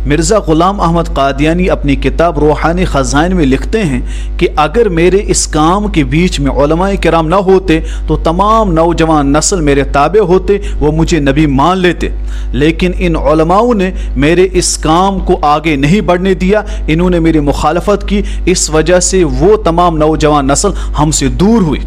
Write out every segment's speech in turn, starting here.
مرزا غلام احمد قادیانی اپنی کتاب روحانی خزائن میں لکھتے ہیں کہ اگر میرے اس کام کے بیچ میں علماء کرام نہ ہوتے تو تمام نوجوان نسل میرے تابع ہوتے، وہ مجھے نبی مان لیتے، لیکن ان علماؤں نے میرے اس کام کو آگے نہیں بڑھنے دیا، انہوں نے میری مخالفت کی، اس وجہ سے وہ تمام نوجوان نسل ہم سے دور ہوئی۔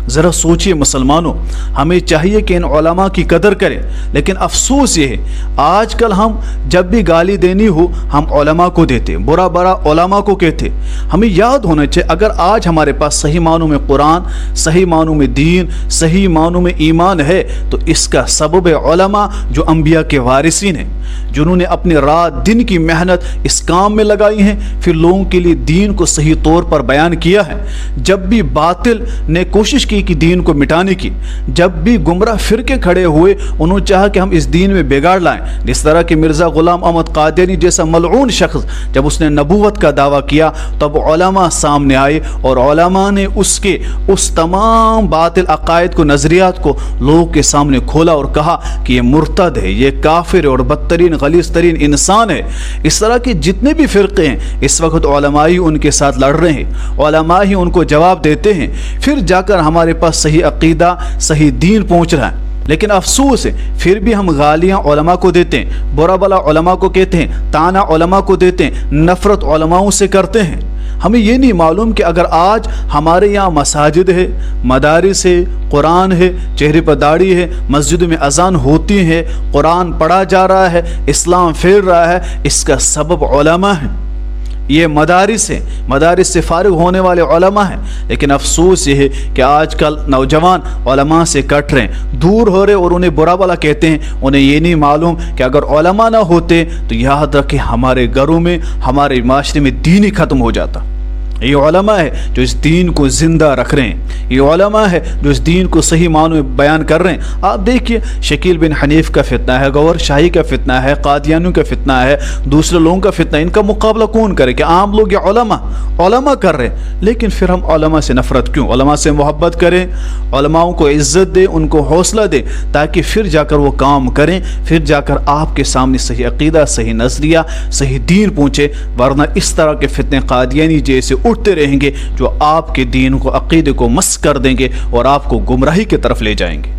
ذرا سوچئے مسلمانوں، ہمیں چاہیے کہ ان علماء کی قدر کریں، لیکن افسوس یہ ہے آج کل ہم جب بھی گالی دینی ہو ہم علماء کو دیتے، برا برا علماء کو کہتے۔ ہمیں یاد ہونا چاہیے اگر آج ہمارے پاس صحیح معنوں میں قرآن، صحیح معنوں میں دین، صحیح معنوں میں ایمان ہے تو اس کا سبب علماء جو انبیاء کے وارثین ہیں، جنہوں نے اپنی رات دن کی محنت اس کام میں لگائی ہیں، پھر لوگوں کے لیے دین کو صحیح طور پر بیان کیا ہے۔ جب بھی باطل نے کوشش کی کہ دین کو مٹانے کی، جب بھی گمراہ فرقے کھڑے ہوئے انہوں نے چاہا کہ ہم اس دین میں بگاڑ لائیں، جس طرح کہ مرزا غلام احمد قادیانی جیسا ملعون شخص جب اس نے نبوت کا دعویٰ کیا تب علماء سامنے آئے اور علماء نے اس تمام باطل عقائد کو، نظریات کو لوگوں کے سامنے کھولا اور کہا کہ یہ مرتد ہے، یہ کافر ہے اور بدترین غلیظ ترین انسان ہے۔ اس طرح کے جتنے بھی فرقے ہیں اس وقت علماء ہی ان کے ساتھ لڑ رہے ہیں، علماء ہی ان کو جواب دیتے ہیں، پھر جا کر ہمارے پاس صحیح عقیدہ، صحیح دین پہنچ رہا ہے۔ لیکن افسوس ہے پھر بھی ہم گالیاں علماء کو دیتے ہیں، برا بلا علماء کو کہتے ہیں، تانا علماء کو دیتے ہیں، نفرت علماءوں سے کرتے ہیں۔ ہمیں یہ نہیں معلوم کہ اگر آج ہمارے یہاں مساجد ہے، مدارس ہے، قرآن ہے، چہرے پر داڑھی ہے، مسجد میں اذان ہوتی ہے، قرآن پڑھا جا رہا ہے، اسلام پھیل رہا ہے، اس کا سبب علماء ہیں۔ یہ مدارس ہیں، مدارس سے فارغ ہونے والے علماء ہیں، لیکن افسوس یہ ہے کہ آج کل نوجوان علماء سے کٹ رہے ہیں، دور ہو رہے اور انہیں برا بلا کہتے ہیں۔ انہیں یہ نہیں معلوم کہ اگر علماء نہ ہوتے تو یاد رکھیں ہمارے گھروں میں، ہمارے معاشرے میں دین ہی ختم ہو جاتا۔ یہ علماء ہے جو اس دین کو زندہ رکھ رہے ہیں، یہ علماء ہے جو اس دین کو صحیح معنوں میں بیان کر رہے ہیں۔ آپ دیکھیے شکیل بن حنیف کا فتنہ ہے، گور شاہی کا فتنہ ہے، قادیانیوں کا فتنہ ہے، دوسرے لوگوں کا فتنہ ہے، ان کا مقابلہ کون کرے؟ کہ عام لوگ یا علماء کر رہے ہیں، لیکن پھر ہم علماء سے نفرت کیوں؟ علماء سے محبت کریں، علماء کو عزت دیں، ان کو حوصلہ دیں، تاکہ پھر جا کر وہ کام کریں، پھر جا کر آپ کے سامنے صحیح عقیدہ، صحیح نظریہ، صحیح دین پہنچے، ورنہ اس طرح کے فتنے قادیانی جیسے اٹھتے رہیں گے جو آپ کے دین کو، عقیدے کو مسخ کر دیں گے اور آپ کو گمراہی کی طرف لے جائیں گے۔